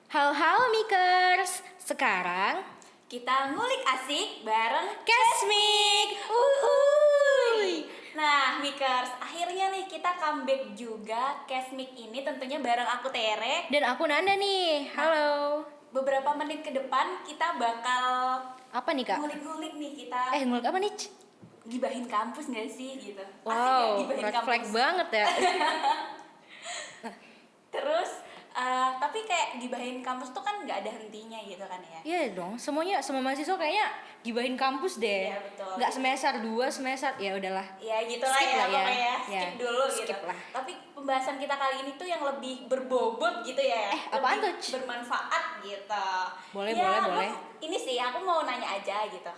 Halo Mikers, sekarang Kita ngulik asik bareng Kesmik. Uhuy. Nah, Mikers, akhirnya nih kita comeback juga Kesmik ini tentunya bareng aku Tere. Dan aku Nanda nih. Halo. Beberapa menit ke depan kita bakal Apa nih kak? ngulik-ngulik nih kita. Ngulik apa nih? Gibahin kampus gak sih gitu. Asik Wow, ya gibahin red kampus. flag banget ya. Terus tapi kayak gibahin kampus tuh kan nggak ada hentinya gitu kan ya. Iya dong, semua mahasiswa kayaknya gibahin kampus deh. Iya, betul. Nggak semester 2 semester, ya udahlah. Ya gitulah Skip ya lah ya. pokoknya Ya, skip dulu skip gitu. lah. Tapi pembahasan kita kali ini tuh yang lebih berbobot gitu ya. Apaan Lebih tuh? bermanfaat gitu. Boleh, Ya, boleh. Ini sih aku mau nanya aja gitu.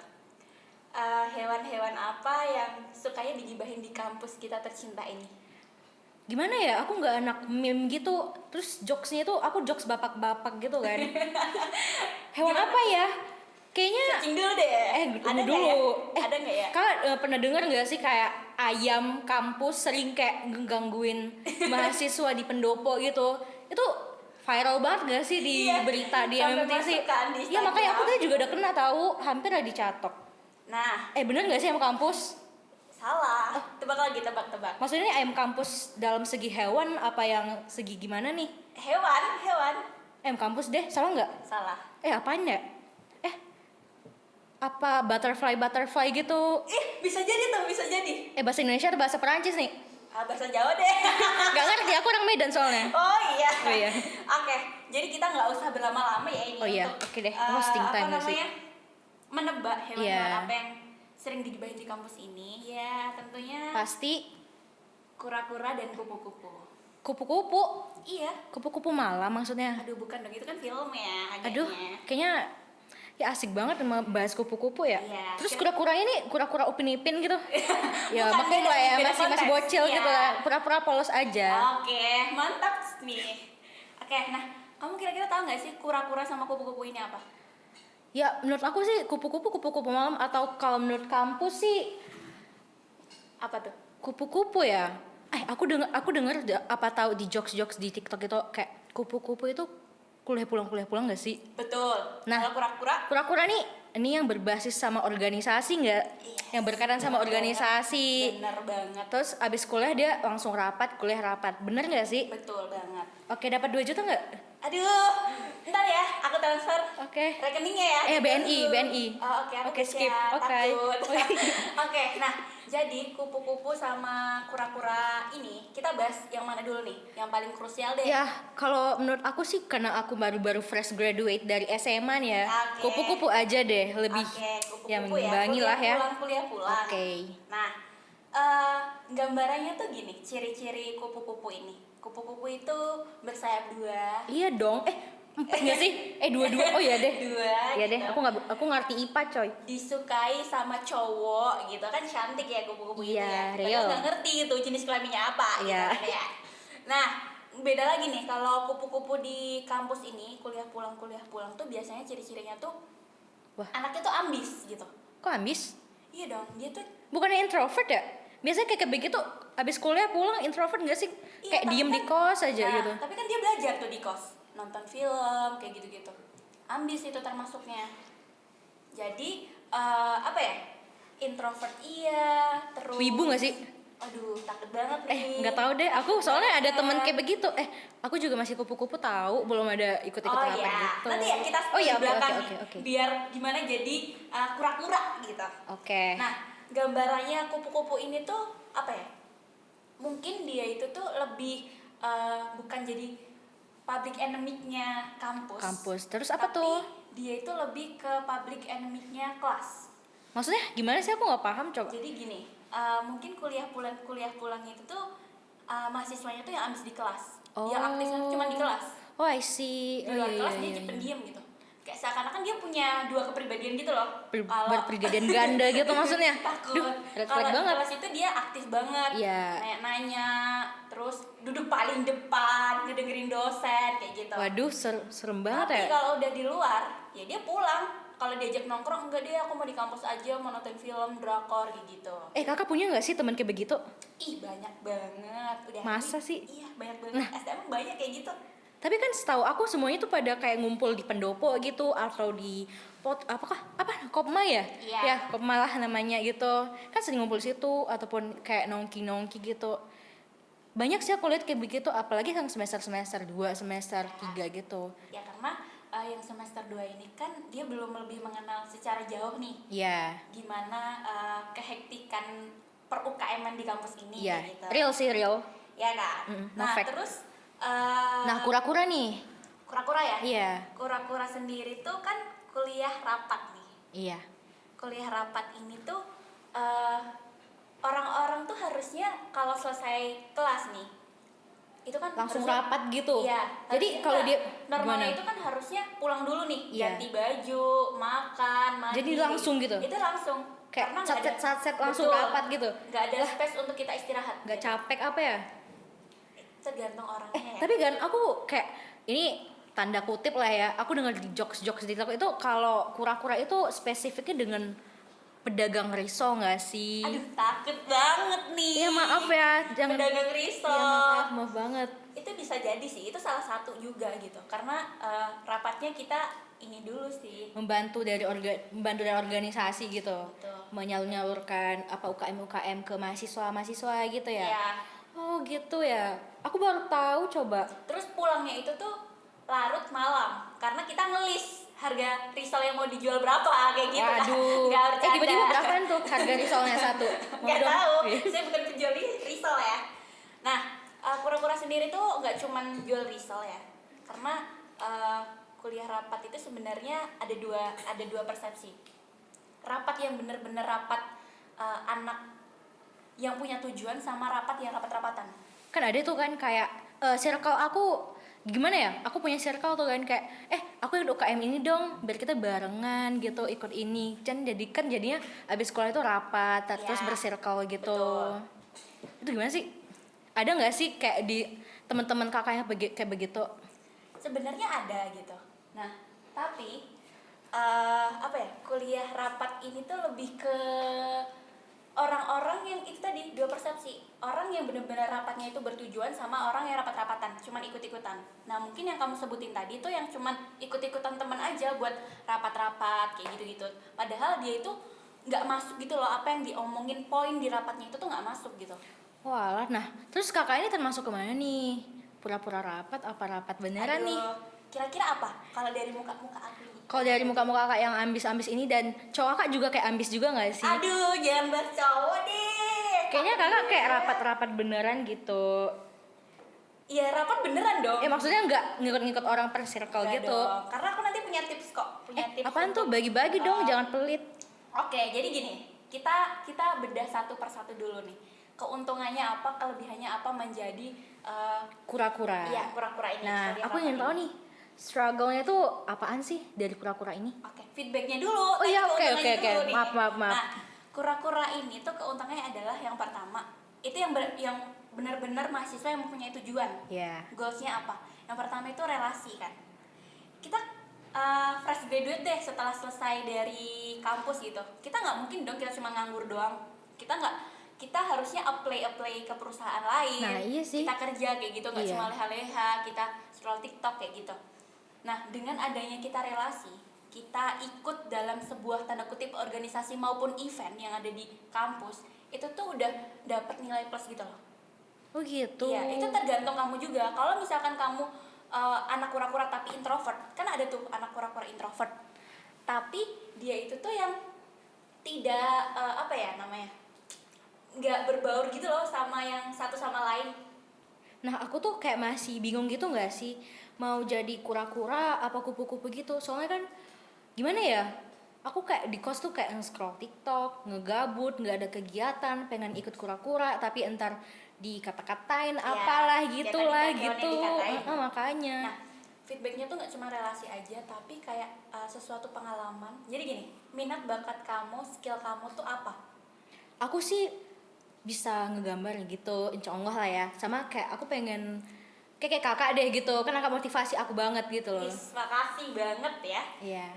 Hewan-hewan apa yang sukanya digibahin di kampus kita tercinta ini? Gimana ya, aku nggak anak meme gitu. Terus jokesnya itu aku jokes bapak-bapak gitu kan. Hewan Gimana? apa ya? Kayaknya Searching dulu deh. Ada nggak dulu. Ya? Ada nggak ya? Kak pernah dengar nggak sih kayak ayam kampus sering kayak gangguin mahasiswa di pendopo gitu? Itu viral banget gak sih di Iya, berita di sampai MMTV? masuk kan di Iya makanya aku Instagram. tuh juga udah kena tahu, hampir ada dicatok. Nah, Bener nggak sih ayam kampus? salah. Tebak lagi, tebak-tebak. Maksudnya ini ayam kampus dalam segi hewan apa yang segi gimana nih? Hewan. Ayam kampus deh, salah nggak? Salah. Apaan ya? Apa butterfly gitu? Bisa jadi tuh, bisa jadi. Bahasa Indonesia atau bahasa Perancis nih? Bahasa Jawa deh. Gak ngerti, aku orang Medan soalnya. Oh iya. Oh iya. Oke, jadi kita nggak usah berlama-lama ya ini Oh iya, untuk oke deh. Hosting time apa gak sih? namanya? Menebak hewan-hewan Iya. apa yang sering digibahin di kampus ini. Ya, tentunya Pasti kura-kura dan kupu-kupu. kupu-kupu. Iya. Kupu-kupu malam maksudnya. Aduh, bukan dong, itu kan film ya agaknya. Aduh, kayaknya ya asik banget sama bahas kupu-kupu ya. Iya. Terus kura-kuranya ini kura-kura Upin Ipin gitu. Ya Bukan, maklum beda lah ya, sih, beda masih konteks. bocil Iya. gitu lah. Pura-pura polos aja. Oke, mantap nih. Oke, nah kamu kira-kira tahu nggak sih kura-kura sama kupu-kupu ini apa? Ya menurut aku sih kupu-kupu malam, atau kalau menurut kampus sih Apa tuh? kupu-kupu ya. Aku denger apa tahu di jokes di TikTok itu kayak kupu-kupu itu kuliah pulang nggak sih? Betul. Nah, Kalau kura-kura Kura-kura nih ini yang berbasis sama organisasi nggak? Yes. Yang berkaitan sama organisasi. bener banget. Terus abis kuliah dia langsung kuliah rapat. Bener nggak sih? Betul banget. Oke, dapat 2 juta nggak? Aduh, ntar ya, aku transfer Oke. rekeningnya ya. BNI. Oh, oke, aku Oke, bisa, skip. Oke. takut. Oke, nah jadi kupu-kupu sama kura-kura ini kita bahas yang mana dulu nih? Yang paling krusial deh. Ya, kalau menurut aku sih karena aku baru-baru fresh graduate dari SMA nih ya. Oke. Kupu-kupu aja deh, lebih Oke, kupu-kupu ya ya. mengimbangi lah ya. Kuliah pulang. Oke. Nah, gambarannya tuh gini, ciri-ciri kupu-kupu ini. Kupu-kupu itu bersayap 2. Iya dong. 4 nggak sih? 2. Oh iya deh. 2. Iya deh. gitu. Aku ngerti IPA coy. Disukai sama cowok gitu kan, cantik ya kupu-kupu itu Iya, ya. Kita real. nggak ngerti gitu jenis kelaminnya apa Iya. gitu kan ya. Nah, beda lagi nih kalau kupu-kupu di kampus ini kuliah pulang tuh biasanya ciri-cirinya tuh Wah. anaknya tuh ambis gitu. Kok ambis? Iya dong, dia tuh Bukannya introvert ya? Biasanya kayak begitu abis kuliah pulang introvert gak sih? iya, Kayak tapi diem di kan- kos aja nah, gitu. Tapi kan dia belajar tuh di kos, nonton film kayak gitu-gitu. Ambis itu termasuknya. Jadi apa ya? Introvert iya, terus Wibu gak sih? Aduh, takut banget nih. Nggak tahu deh. Aku soalnya ada temen kayak begitu. Aku juga masih kupu-kupu tahu, belum ada ikut-ikut Oh rapat iya, gitu. nanti ya kita Oh iya, di oke belakang oke nih, oke. biar gimana jadi kura-kura gitu. Oke. Nah, gambarannya kupu-kupu ini tuh apa ya? Mungkin dia itu tuh lebih bukan jadi public enemy-nya kampus. Terus apa tapi tuh? Dia itu lebih ke public enemy-nya kelas. Maksudnya gimana sih, aku nggak paham coba. Jadi gini, mungkin kuliah pulang itu tuh mahasiswanya tuh yang ambis di kelas. Yang aktifnya tuh cuma di kelas. Oh I see. Di luar kelas dia pendiam gitu. Kayak seakan-akan dia punya 2 kepribadian gitu loh. Berpribadian ganda gitu maksudnya. Takut. Duh, red flag Kalau di banget. kelas itu dia aktif banget. Iya. Nanya-nanya, terus duduk paling depan, ngedengerin dosen kayak gitu. Waduh, serem banget Tapi ya. kalau udah di luar, ya dia pulang. Kalau diajak nongkrong, enggak deh, aku mau di kampus aja, mau nonton film, drakor kayak gitu. Kakak punya nggak sih teman kayak begitu? Ih, banyak banget. Udah Masa ini- sih? Iya, banyak banget. STM banyak kayak gitu. Tapi kan setahu aku semuanya tuh pada kayak ngumpul di pendopo gitu atau di Kopma ya? Iya. Ya, Kopma lah namanya gitu. Kan sering ngumpul di situ ataupun kayak nongki-nongki gitu. Banyak sih aku lihat kayak begitu, apalagi yang semester 2, semester 3 gitu. Ya karena yang semester 2 ini kan dia belum lebih mengenal secara jauh nih Iya. gimana kehektikan per UKM-an di kampus ini Iya, kayak gitu. real sih, real. Ya kan? No Nah, fact. terus Nah, kura-kura nih. kura-kura ya? Iya. Kura-kura sendiri tuh kan kuliah rapat nih. Iya. Kuliah rapat ini tuh orang-orang tuh harusnya kalau selesai kelas nih itu kan Langsung harusnya- rapat gitu. Iya. Jadi harusnya kalau enggak. dia normalnya gimana? itu kan harusnya pulang dulu nih, Iya. ganti baju, makan, mandi. Jadi langsung gitu? Itu langsung. Kayak Karena nggak ada- satset langsung betul, rapat gitu. nggak ada space untuk kita istirahat. Nggak gitu. capek apa ya? Tergantung orangnya ya. Tapi kan aku kayak ini tanda kutip lah ya. Aku dengar di jokes-jokes di TikTok itu kalau kura-kura itu spesifiknya dengan pedagang risol nggak sih? Aduh, takut banget nih. Iya maaf ya, jangan. Pedagang risol. Iya maaf banget. Itu bisa jadi sih, itu salah satu juga gitu. Karena rapatnya kita ini dulu sih. Membantu dari organisasi gitu. Betul. Menyalurkan apa UKM ke mahasiswa gitu ya. Iya. Oh gitu ya. Aku baru tahu coba. Terus pulangnya itu tuh larut malam karena kita ngelis harga risol yang mau dijual berapa kayak gitu. Waduh. Nggak bercanda. Tiba-tiba berapaan tuh harga risolnya satu? Mau Nggak dong? tahu, Iya. saya bukan penjual risol ya. Nah, kura-kura sendiri tuh nggak cuman jual risol ya, karena kuliah rapat itu sebenarnya ada dua persepsi. Rapat yang bener-bener rapat anak yang punya tujuan sama rapat yang rapat-rapatan. Kan ada tuh kan kayak circle aku gimana ya, aku punya circle tuh kan kayak aku ikut UKM ini dong biar kita barengan gitu ikut ini jadinya abis sekolah itu rapat terus Ya, bersirkel gitu. betul. Itu gimana sih, ada nggak sih kayak di teman-teman kakaknya kayak begitu? Sebenarnya ada gitu. Nah, tapi kuliah rapat ini tuh lebih ke orang-orang yang itu tadi dua persepsi. Orang yang benar-benar rapatnya itu bertujuan sama orang yang rapat-rapatan, cuman ikut-ikutan. Nah, mungkin yang kamu sebutin tadi itu yang cuman ikut-ikutan teman aja buat rapat-rapat kayak gitu-gitu. Padahal dia itu nggak masuk gitu loh, apa yang diomongin poin di rapatnya itu tuh nggak masuk gitu. Walah, nah terus kakak ini termasuk kemana nih? Pura-pura rapat apa rapat beneran Aduh, nih? kira-kira apa kalau dari muka-muka aku ini? Kalau dari muka-muka kakak yang ambis-ambis ini dan cowok kakak juga kayak ambis juga nggak sih? Aduh, jangan bahas cowok deh. Kayaknya kakak kayak rapat-rapat beneran gitu. Iya, rapat beneran dong. Maksudnya nggak ngikut-ngikut orang per circle Nggak gitu. dong. Karena aku nanti punya tips kok. Punya tips. Apaan tuh? untuk- Bagi-bagi dong, jangan pelit. Oke, jadi gini. Kita bedah satu persatu dulu nih. Keuntungannya apa, kelebihannya apa menjadi Kura-kura. iya, kura-kura ini. Nah, kuliah aku rapat ingin tahu ini. nih, struggle-nya tuh apaan sih dari kura-kura ini? Oke, feedbacknya dulu. Oh iya, oke, keuntungannya oke. dulu nih. Maaf. Nah, kura-kura ini tuh keuntungannya adalah yang pertama, itu yang benar-benar mahasiswa yang mempunyai tujuan. Ya. Goalsnya apa? Yang pertama itu relasi kan. Kita fresh graduate deh setelah selesai dari kampus gitu. Kita nggak mungkin dong kita cuma nganggur doang. Kita harusnya apply ke perusahaan lain. Nah, iya sih. Kita kerja kayak gitu, nggak Iya. cuma leha-leha, kita scroll TikTok kayak gitu. Nah, dengan adanya kita relasi, kita ikut dalam sebuah tanda kutip organisasi maupun event yang ada di kampus, itu tuh udah dapat nilai plus gitu loh. Oh gitu. Iya, itu tergantung kamu juga. Kalau misalkan kamu anak kura-kura tapi introvert, kan ada tuh anak kura-kura introvert. Tapi dia itu tuh yang tidak nggak berbaur gitu loh sama yang satu sama lain. Nah, aku tuh kayak masih bingung gitu nggak sih mau jadi kura-kura apa kupu-kupu gitu. Soalnya kan gimana ya? Aku kayak di kos tuh kayak nge-scroll TikTok, ngegabut, nggak ada kegiatan, pengen ikut kura-kura tapi entar dikata-katain Ya, apalah ya gitulah tadi kan gitu. hewannya dikatain. Makanya. Nah, feedbacknya tuh nggak cuma relasi aja, tapi kayak sesuatu pengalaman. Jadi gini, minat bakat kamu, skill kamu tuh apa? Aku sih bisa ngegambar gitu, insya Allah lah ya. Sama kayak aku pengen kayak kakak deh gitu, kan kakak motivasi aku banget gitu loh. Makasih banget ya. Iya.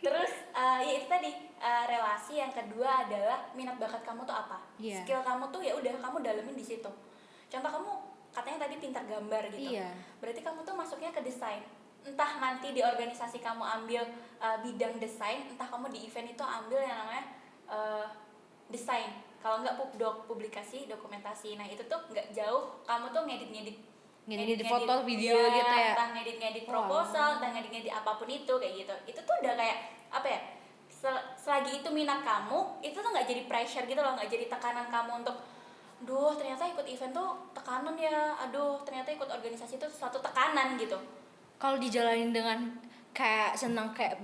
Terus ya itu tadi relasi. Yang kedua adalah minat bakat kamu tuh apa? Iya. Skill kamu tuh ya udah kamu dalemin di situ. Contoh kamu katanya tadi pintar gambar gitu. Iya. Berarti kamu tuh masuknya ke desain. Entah nanti di organisasi kamu ambil bidang desain, entah kamu di event itu ambil yang namanya desain. Kalau nggak pubdoc, publikasi, dokumentasi. Nah itu tuh nggak jauh, kamu tuh ngedit foto, video gitu ya. Entah ngedit proposal, entah ngedit apapun itu kayak gitu. Itu tuh udah kayak apa ya? Selagi itu minat kamu, itu tuh nggak jadi pressure gitu loh, nggak jadi tekanan kamu untuk, aduh ternyata ikut event tuh tekanan ya, aduh ternyata ikut organisasi itu suatu tekanan gitu. Kalau dijalanin dengan kayak senang, kayak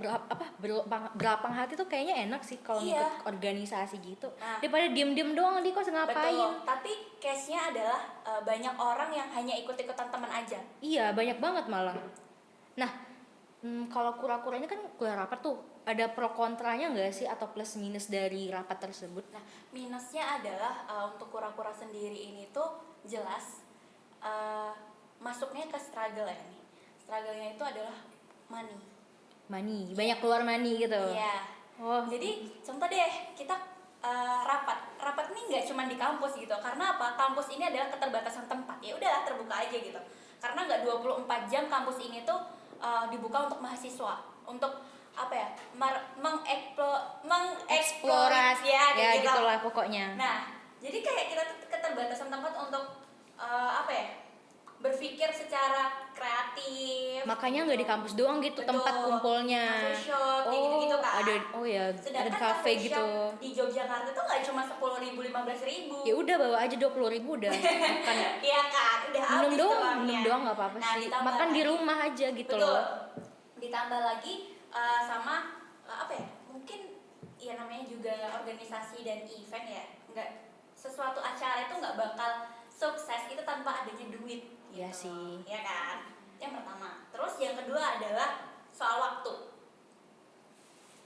berlapang hati tuh kayaknya enak sih kalau Iya. ikut organisasi gitu. Nah. Daripada diem-diem doang di kos ngapain. Betul, tapi case-nya adalah banyak orang yang hanya ikut-ikutan teman aja. Iya, banyak banget malah. Nah, kalau kura-kuranya kan kuliah rapat tuh, ada pro kontranya nggak sih atau plus minus dari rapat tersebut? Nah, minusnya adalah untuk kura-kura sendiri ini tuh jelas masuknya ke struggle ya nih. Struggle-nya itu adalah money, banyak keluar money gitu. Iya. Oh. Jadi contoh deh, kita rapat ini nggak cuma di kampus gitu. Karena apa? Kampus ini adalah keterbatasan tempat. Ya udahlah, terbuka aja gitu. Karena nggak 24 jam kampus ini tuh dibuka untuk mahasiswa, untuk apa ya, mengeksplorasi ya gitu. gitulah pokoknya. Nah, jadi kayak kita tuh keterbatasan tempat untuk apa ya, berpikir secara kreatif. Makanya nggak di kampus doang gitu. Betul. Tempat kumpulnya. Cafe shop, kayak gitu-gitu kan. Ada kafe gitu. Di Yogyakarta tuh nggak cuma 10.000, 15.000. Ya udah bawa aja 20.000 udah. Makan. Iya kan, udah habis minum doang nggak apa-apa sih. Makan di rumah aja gitu. Betul. Loh. Ditambah lagi sama apa ya? Mungkin ya namanya juga organisasi dan event ya. Nggak, sesuatu acara itu nggak bakal sukses itu tanpa adanya duit. Iya gitu. sih. Iya kan? Yang pertama. Terus yang kedua adalah soal waktu.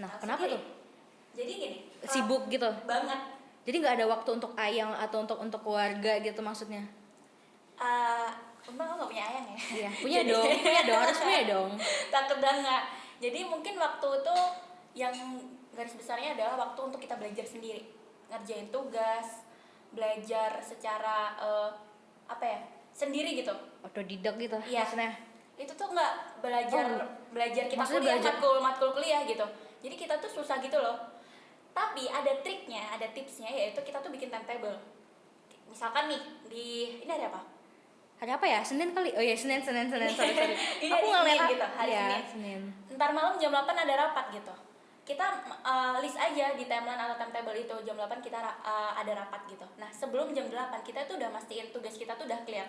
Nah, kenapa tuh? Jadi gini, sibuk gitu. Banget. Jadi nggak ada waktu untuk ayang atau untuk keluarga gitu maksudnya? Untung aku nggak punya ayang ya. Iya, punya dong, harus punya dong. Takut banget. Jadi mungkin waktu itu yang garis besarnya adalah waktu untuk kita belajar sendiri, ngerjain tugas, belajar secara apa ya, sendiri gitu. Otodidak gitu. Iya. Maksudnya Itu tuh nggak belajar kita maksudnya kuliah, matkul kuliah gitu. Jadi kita tuh susah gitu loh. Tapi ada triknya, ada tipsnya, yaitu kita tuh bikin timetable. Misalkan nih ini ada apa? hari apa ya? Senin kali. Oh iya, Senin. Sorry. Ini Aku hari ngeliat Senin gitu, hari Senin. Ntar malam jam 8 ada rapat gitu. Kita list aja di timeline atau timetable itu jam 8 kita ada rapat gitu. Nah, sebelum jam 8 kita tuh udah mastiin tugas kita tuh udah clear.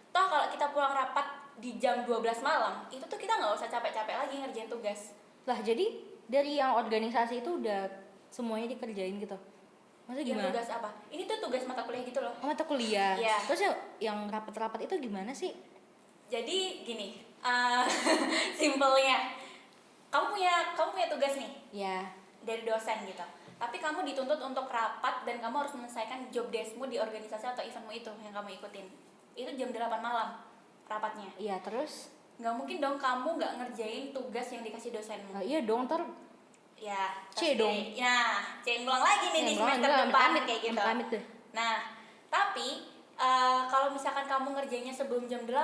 Toh kalau kita pulang rapat di jam 12 malam, itu tuh kita nggak usah capek-capek lagi ngerjain tugas. Lah, jadi dari yang organisasi itu udah semuanya dikerjain gitu. Maksudnya gimana? Yang tugas apa? Ini tuh tugas mata kuliah gitu loh. Mata kuliah. Iya. Terus yang rapat-rapat itu gimana sih? Jadi gini, simpelnya, kamu punya tugas nih. Ya. Dari dosen gitu. Tapi kamu dituntut untuk rapat dan kamu harus menyelesaikan job deskmu di organisasi atau eventmu itu yang kamu ikutin. Itu jam 8 malam rapatnya. Iya, terus? Nggak mungkin dong kamu nggak ngerjain tugas yang dikasih dosenmu. Nah, iya dong, ntar Ya, C dong. Nah, C ngulang lagi nih di semester depan kayak gitu. Amit deh. Nah, tapi kalau misalkan kamu ngerjainnya sebelum jam 8,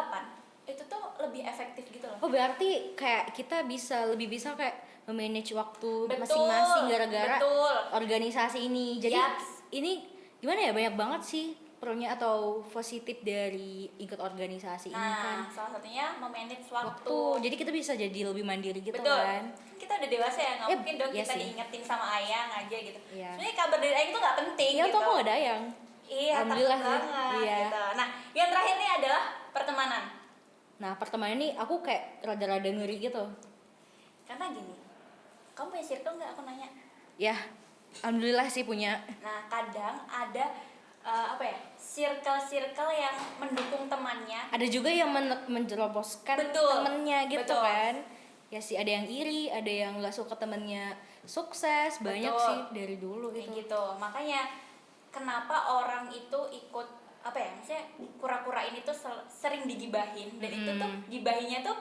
itu tuh lebih efektif gitu loh. Oh, berarti kayak kita lebih bisa kayak memanage waktu Betul, masing-masing gara-gara betul. organisasi ini. Jadi Yaps. ini gimana ya, banyak banget sih pro-nya atau positif dari ikut organisasi ini kan. Nah, salah satunya memanage waktu. Jadi kita bisa jadi lebih mandiri gitu. Betul. Kan. Kita udah dewasa ya, nggak mungkin dong iya kita sih. diingetin sama ayang aja gitu. Iya. Sebenarnya kabar dari ayang itu nggak penting Iya, gitu. tuh aku gak ada yang. Iya, Alhamdulillah takut sih. banget Iya. gitu. Nah, yang terakhir nih adalah pertemanan. Nah, pertemanan ini aku kayak rada-rada ngeri gitu. Karena gini, kamu punya circle nggak, aku nanya? Ya, alhamdulillah sih punya. Nah, kadang ada circle yang mendukung temannya. Ada juga yang menjeroboskan Betul. temennya gitu. Betul. Kan. Ya sih, ada yang iri, ada yang nggak suka temennya sukses. Banyak Betul. sih dari dulu Kayak gitu. gitu. Makanya kenapa orang itu ikut maksudnya kura-kura ini tuh sering digibahin, dan itu tuh gibahinnya tuh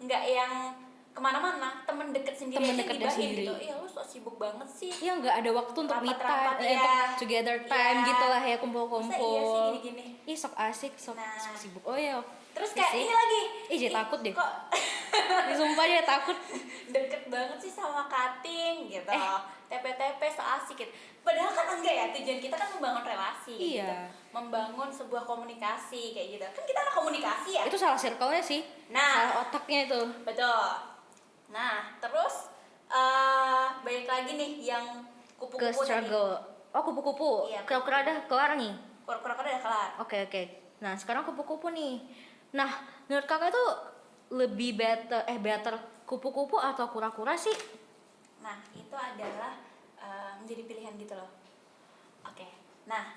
nggak yang kemana-mana, temen deket sendiri Temen aja deketnya gibahin sendiri. gitu. Iya lu sok sibuk banget sih. Ya nggak ada waktu untuk me Rapat-rapat, time, iya. untuk together time Iya. gitu lah ya, Masa kumpul-kumpul. iya sih gini-gini. Ih sok asik, sok Nah. sibuk. Oh ya. Terus Iya kayak sih. ini lagi. Ih jadi takut deh. Kok Sumpah dia takut. deket banget sih sama cutting gitu. Eh. TP-TP so asik gitu. Padahal kan enggak ya, tujuan kita kan membangun relasi Iya. gitu. Membangun sebuah komunikasi kayak gitu. Kan kita anak komunikasi ya. Itu salah circle-nya sih. Nah. Salah otaknya itu. Betul. Nah, terus balik lagi nih yang Ke kupu-kupu tadi. struggle. Oh kupu-kupu. Iya. Kura-kura udah kelar nih. Kura-kura udah kelar. Oke. Nah sekarang kupu-kupu nih. Nah menurut kakak tuh lebih better kupu-kupu atau kura-kura sih? Nah, itu adalah menjadi pilihan gitu loh. Oke. Nah,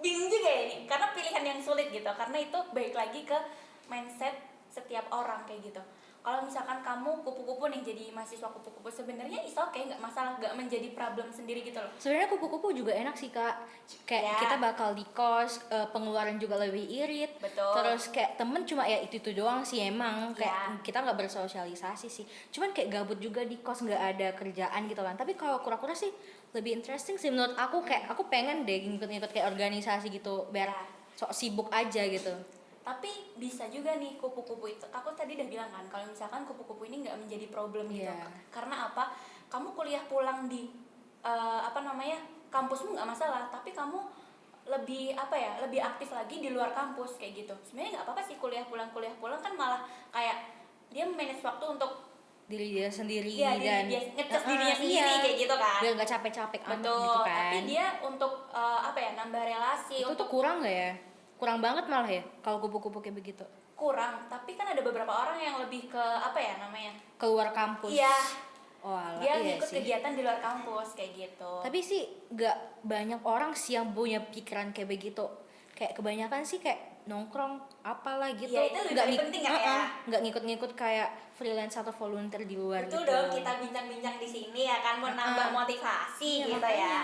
bingung juga ya ini, karena pilihan yang sulit gitu. Karena itu balik lagi ke mindset setiap orang kayak gitu. Kalau misalkan kamu kupu-kupu nih, jadi mahasiswa kupu-kupu, sebenarnya is okay, nggak masalah, nggak menjadi problem sendiri gitu loh. Sebenarnya kupu-kupu juga enak sih kak. Kayak Ya. kita bakal di kos, pengeluaran juga lebih irit. Betul. Terus kayak temen cuma ya itu doang sih emang. Kayak Ya. kita nggak bersosialisasi sih. Cuman kayak gabut juga di kos, nggak ada kerjaan gitu kan. Tapi kalau kura-kura sih lebih interesting sih menurut aku. Kayak aku pengen deh ngikut-ngikut kayak organisasi gitu biar Ya. sok sibuk aja gitu. Tapi bisa juga nih kupu-kupu itu, aku tadi udah bilang kan, kalau misalkan kupu-kupu ini nggak menjadi problem gitu. Iya. Karena apa? Kamu kuliah pulang di kampusmu nggak masalah, tapi kamu lebih lebih aktif lagi di luar kampus kayak gitu. Sebenarnya nggak apa-apa sih kuliah pulang kan malah kayak dia manage waktu untuk Diri dia sendiri ya dan dia ngecas dirinya sendiri iya. kayak gitu kan. Biar nggak capek-capek amat Betul. gitu kan. Tapi dia untuk nambah relasi, itu untuk tuh kurang nggak ya? Kurang banget malah ya kalau kupu-kupu kayak begitu. kurang. Tapi kan ada beberapa orang yang lebih ke Keluar kampus. Iya. Oh alah, Dia iya ngikut sih. kegiatan di luar kampus kayak gitu. Tapi sih nggak banyak orang sih yang punya pikiran kayak begitu. Kayak kebanyakan sih kayak nongkrong apalah gitu. Iya, itu lebih penting kan ya? Nggak ngikut-ngikut kayak freelance atau volunteer di luar Betul gitu. dong, kita bincang-bincang di sini ya kan, mau nambah motivasi Iya, gitu makanya. ya.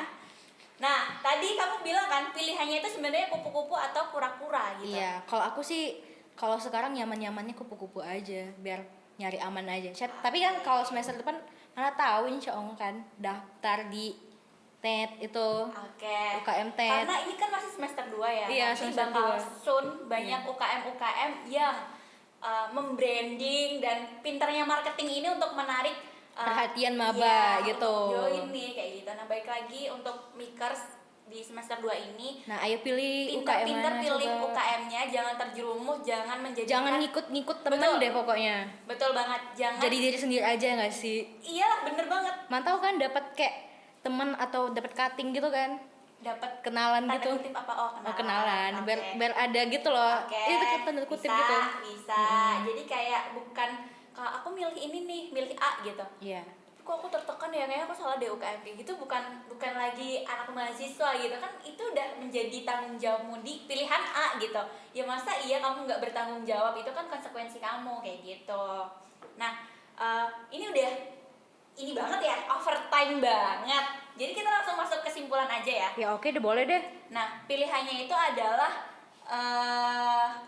Nah, tadi kamu bilang kan pilihannya itu sebenarnya kupu-kupu atau kura-kura gitu. Iya, kalau aku sih kalau sekarang nyaman-nyamannya kupu-kupu aja biar nyari aman aja. Tapi kan kalau semester depan mana tahu insya Allah kan daftar di TET itu. Oke. UKM TET. Karena ini kan masih semester 2 ya. Iya, Nanti semester bakal 2. soon banyak UKM-UKM yang membranding dan pinternya marketing ini untuk menarik Perhatian maba iya, gitu. untuk join nih kayak gitu. Nah, baik lagi untuk Mikers di semester 2 ini Nah, ayo pilih UKM pintar-pintar mana pilih coba. UKM-nya, jangan terjerumus, jangan menjadikan Jangan ngikut-ngikut temen Betul. deh pokoknya. Betul banget, jangan. Jadi diri sendiri aja nggak sih? Iyalah, bener banget. Mantau kan dapat kayak temen atau dapat cutting gitu kan? Dapat Kenalan tanda gitu. kutip apa? Oh, kenalan. Oh, kenalan. Oke. Biar ada gitu loh. Oke, Itu tanda kutip bisa, gitu. Bisa. Jadi kayak bukan kalau aku milih ini nih, milih A gitu. Iya. Kok aku tertekan ya, kayaknya aku salah deh UKM kayak gitu, bukan lagi anak mahasiswa gitu kan, itu udah menjadi tanggung jawabmu di pilihan A gitu. Ya masa iya kamu nggak bertanggung jawab, itu kan konsekuensi kamu kayak gitu. Nah, ini udah ini banget ya, overtime banget. Jadi kita langsung masuk kesimpulan aja ya. Ya oke deh, boleh deh. Nah, pilihannya itu adalah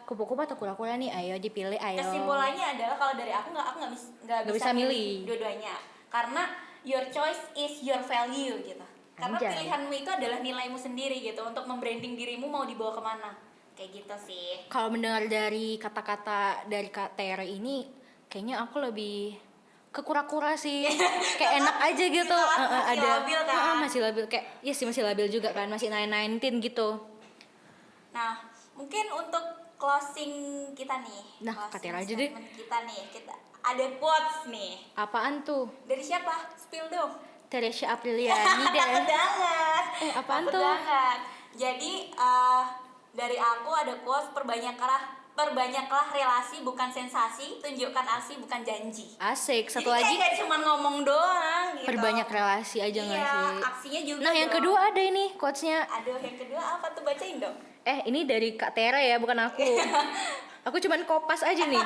Kupu-kupu atau kura-kura nih, ayo dipilih, ayo. kesimpulannya adalah kalau dari aku nggak bisa milih. dua-duanya, karena your choice is your value gitu. Karena Anjay. pilihanmu itu adalah nilaimu sendiri gitu untuk membranding dirimu mau dibawa kemana, kayak gitu sih. Kalau mendengar dari kata-kata dari Kak Tere ini, kayaknya aku lebih ke kura-kura sih. Kayak enak aja gitu. Masih labil kan? Masih labil, kayak iya sih masih labil juga kan, masih 19 gitu. Nah, mungkin untuk closing kita nih. Nah, closing Kak Tera aja deh. statement kita nih, kita ada quotes nih. Apaan tuh? Dari siapa? Spill dong. Teresia Apriliani deh. Takut banget. Apaan Takut tuh? banget. Jadi dari aku ada quotes, perbanyaklah relasi bukan sensasi, tunjukkan aksi bukan janji. Asik. Satu Jadi lagi, kayak gak cuma ngomong doang gitu. perbanyak relasi aja nggak iya, sih? aksinya juga. Nah, yang dong. kedua ada ini quotes-nya. Aduh, yang kedua apa tuh, bacain dong. Ini dari Kak Tera ya, bukan aku. Aku cuman kopas aja nih.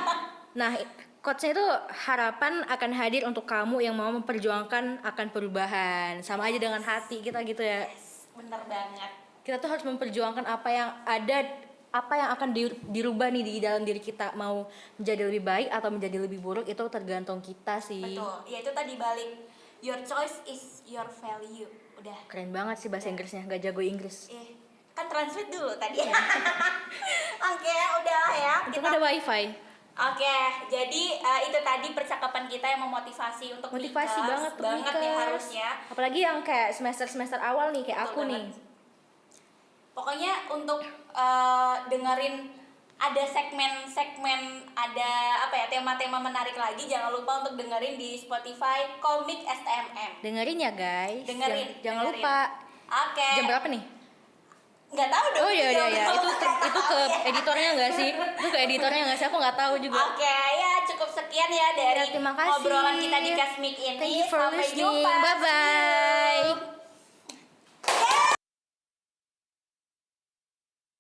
Nah, quotes-nya itu harapan akan hadir untuk kamu yang mau memperjuangkan akan perubahan. Sama aja dengan hati kita gitu ya. Yes, bener banget. Kita tuh harus memperjuangkan apa yang ada apa yang akan dirubah nih di dalam diri kita, mau menjadi lebih baik atau menjadi lebih buruk itu tergantung kita sih. Betul, ya itu tadi balik your choice is your value. Udah. Keren banget sih bahasa Inggrisnya, gak jago Inggris. Kan translate dulu tadi. Oke, udah ya. Kita ada wifi. Oke, jadi itu tadi percakapan kita yang memotivasi untuk Motivasi nikah. banget nih Nikers. harusnya. Apalagi yang kayak semester awal nih kayak Betul aku banget. nih. Pokoknya untuk dengerin ada segmen-segmen, ada apa ya, tema-tema menarik lagi, jangan lupa untuk dengerin di Spotify Komik STMM. Dengerin ya guys. Dengerin. Jangan lupa. Oke. Jam berapa nih? Nggak tahu dong. Oh iya. jam Itu berapa. ke editornya nggak sih? Itu ke editornya nggak sih? Aku nggak tahu juga. Oke, ya cukup sekian ya dari Ya, terima kasih. obrolan kita di Kasmik ini. Thank you for Sampai listening. jumpa. Bye bye. See you.